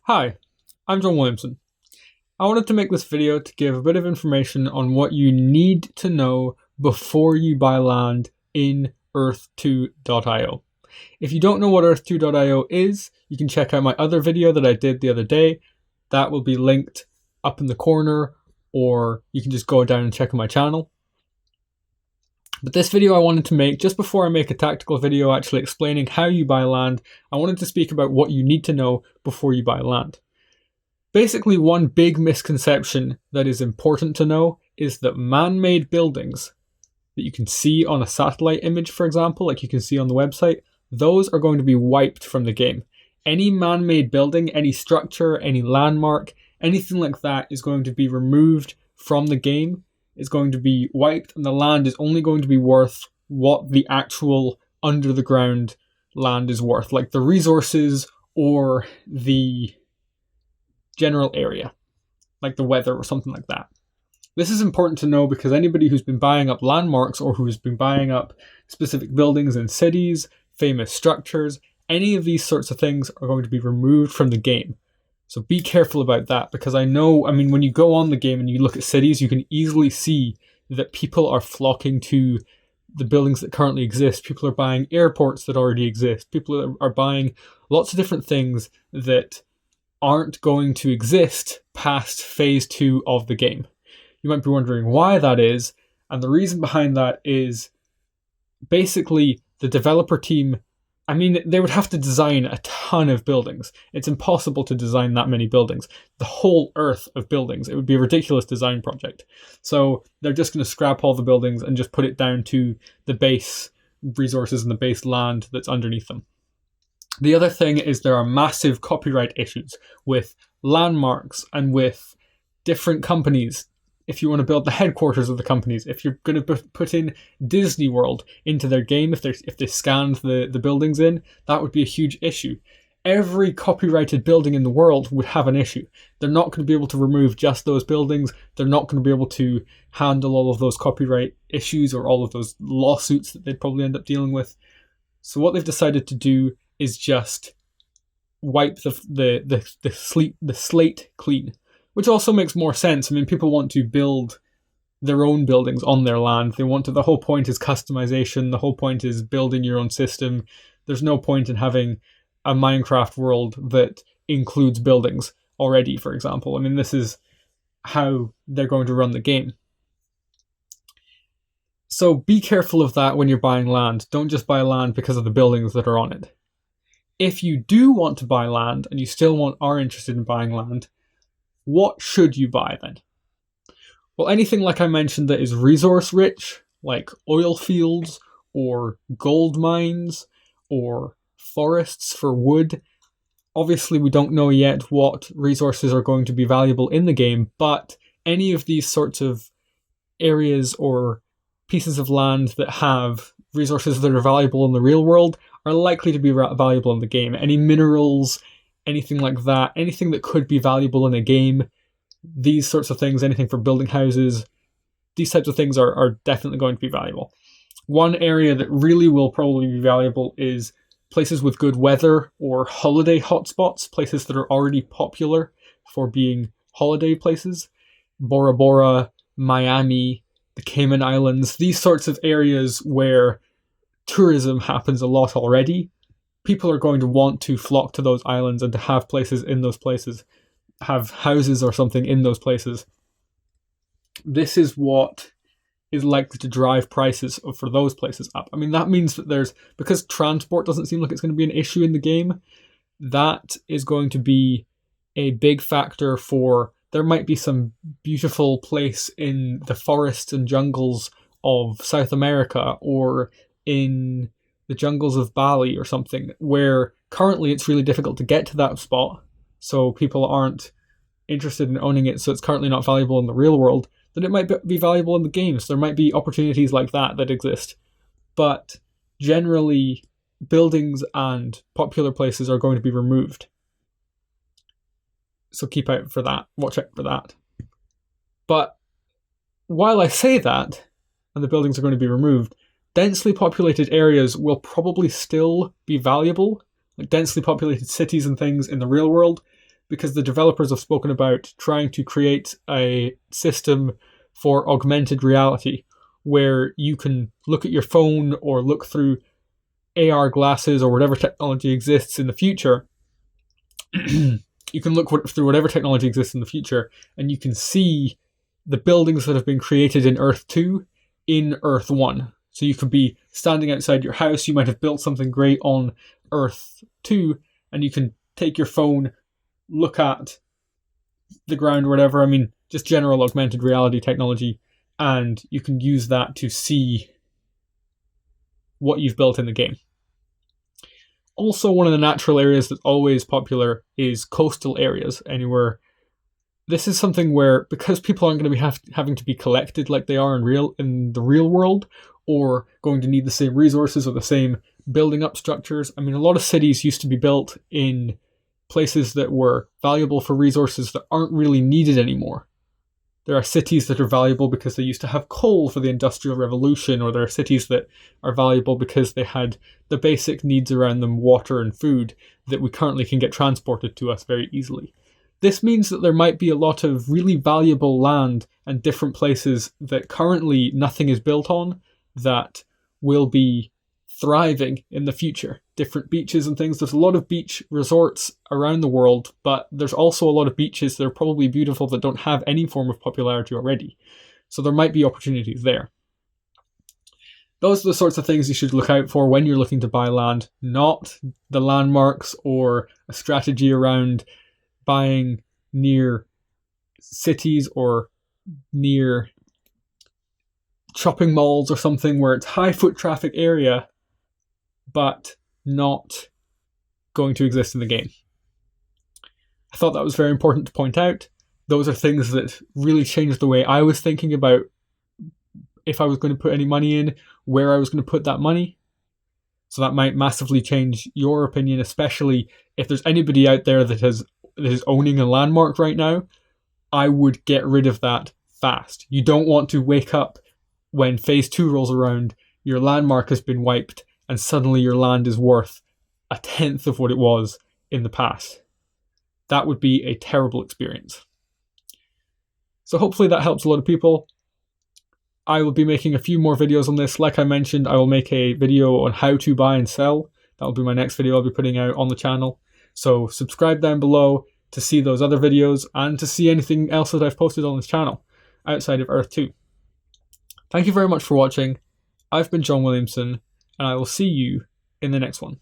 Hi, I'm John Williamson. I wanted to make this video to give a bit of information on what you need to know before you buy land in Earth2.io. If you don't know what Earth2.io is, you can check out my other video that I did the other day. That will be linked up in the corner, or you can just go down and check out my channel. But this video I wanted to make just before I make a tactical video actually explaining how you buy land. I wanted to speak about what you need to know before you buy land. Basically, one big misconception that is important to know is that man-made buildings that you can see on a satellite image, for example, like you can see on the website, those are going to be wiped from the game. Any man-made building, any structure, any landmark, anything like that is going to be removed from the game. It's going to be wiped, and the land is only going to be worth what the actual under the ground land is worth, like the resources or the general area, like the weather or something like that. This is important to know because anybody who's been buying up landmarks or who's been buying up specific buildings in cities, famous structures, any of these sorts of things are going to be removed from the game. So be careful about that, because when you go on the game and you look at cities, you can easily see that people are flocking to the buildings that currently exist. People are buying airports that already exist. People are buying lots of different things that aren't going to exist past phase 2 of the game. You might be wondering why that is, and the reason behind that is basically the developer team. They would have to design a ton of buildings. It's impossible to design that many buildings. The whole earth of buildings. It would be a ridiculous design project. So they're just going to scrap all the buildings and just put it down to the base resources and the base land that's underneath them. The other thing is there are massive copyright issues with landmarks and with different companies. If you want to build the headquarters of the companies, if you're going to put in Disney World into their game, if they scanned the buildings in, that would be a huge issue. Every copyrighted building in the world would have an issue. They're not going to be able to remove just those buildings. They're not going to be able to handle all of those copyright issues or all of those lawsuits that they'd probably end up dealing with. So what they've decided to do is just wipe the slate clean. Which also makes more sense. People want to build their own buildings on their land. The whole point is customization. The whole point is building your own system. There's no point in having a Minecraft world that includes buildings already, for example. This is how they're going to run the game. So be careful of that when you're buying land. Don't just buy land because of the buildings that are on it. If you do want to buy land and you still are interested in buying land, what should you buy then? Well, anything like I mentioned that is resource rich, like oil fields or gold mines or forests for wood. Obviously, we don't know yet what resources are going to be valuable in the game, but any of these sorts of areas or pieces of land that have resources that are valuable in the real world are likely to be valuable in the game. Any minerals, anything like that, anything that could be valuable in a game, these sorts of things, anything for building houses, these types of things are definitely going to be valuable. One area that really will probably be valuable is places with good weather or holiday hotspots, places that are already popular for being holiday places. Bora Bora, Miami, the Cayman Islands, these sorts of areas where tourism happens a lot already. People are going to want to flock to those islands and to have places in those places, have houses or something in those places. This is what is likely to drive prices for those places up. That means that because transport doesn't seem like it's going to be an issue in the game, that is going to be a big factor for, there might be some beautiful place in the forests and jungles of South America or in the jungles of Bali or something, where currently it's really difficult to get to that spot, so people aren't interested in owning it, so it's currently not valuable in the real world, then it might be valuable in the game. So there might be opportunities like that exist. But generally, buildings and popular places are going to be removed. So keep out for that, watch out for that. But while I say that, and the buildings are going to be removed, densely populated areas will probably still be valuable, like densely populated cities and things in the real world, because the developers have spoken about trying to create a system for augmented reality where you can look at your phone or look through AR glasses or whatever technology exists in the future. You can look through whatever technology exists in the future, and you can see the buildings that have been created in Earth 2 in Earth 1. So you could be standing outside your house, you might have built something great on Earth 2, and you can take your phone, look at the ground or whatever, just general augmented reality technology, and you can use that to see what you've built in the game. Also, one of the natural areas that's always popular is coastal areas, anywhere. This is something where, because people aren't going to be having to be collected like they are in the real world, or going to need the same resources or the same building up structures. A lot of cities used to be built in places that were valuable for resources that aren't really needed anymore. There are cities that are valuable because they used to have coal for the Industrial Revolution, or there are cities that are valuable because they had the basic needs around them, water and food, that we currently can get transported to us very easily. This means that there might be a lot of really valuable land and different places that currently nothing is built on that will be thriving in the future. Different beaches and things. There's a lot of beach resorts around the world, but there's also a lot of beaches that are probably beautiful that don't have any form of popularity already. So there might be opportunities there. Those are the sorts of things you should look out for when you're looking to buy land, not the landmarks or a strategy around buying near cities or near shopping malls or something where it's high foot traffic area, but not going to exist in the game. I thought that was very important to point out. Those are things that really changed the way I was thinking about if I was going to put any money in, where I was going to put that money. So that might massively change your opinion, especially if there's anybody out there that is owning a landmark right now. I would get rid of that fast. You don't want to wake up when phase 2 rolls around, your landmark has been wiped, and suddenly your land is worth 1/10 of what it was in the past. That would be a terrible experience. So hopefully that helps a lot of people. I will be making a few more videos on this. Like I mentioned, I will make a video on how to buy and sell. That will be my next video I'll be putting out on the channel. So subscribe down below to see those other videos and to see anything else that I've posted on this channel outside of Earth 2. Thank you very much for watching. I've been John Williamson, and I will see you in the next one.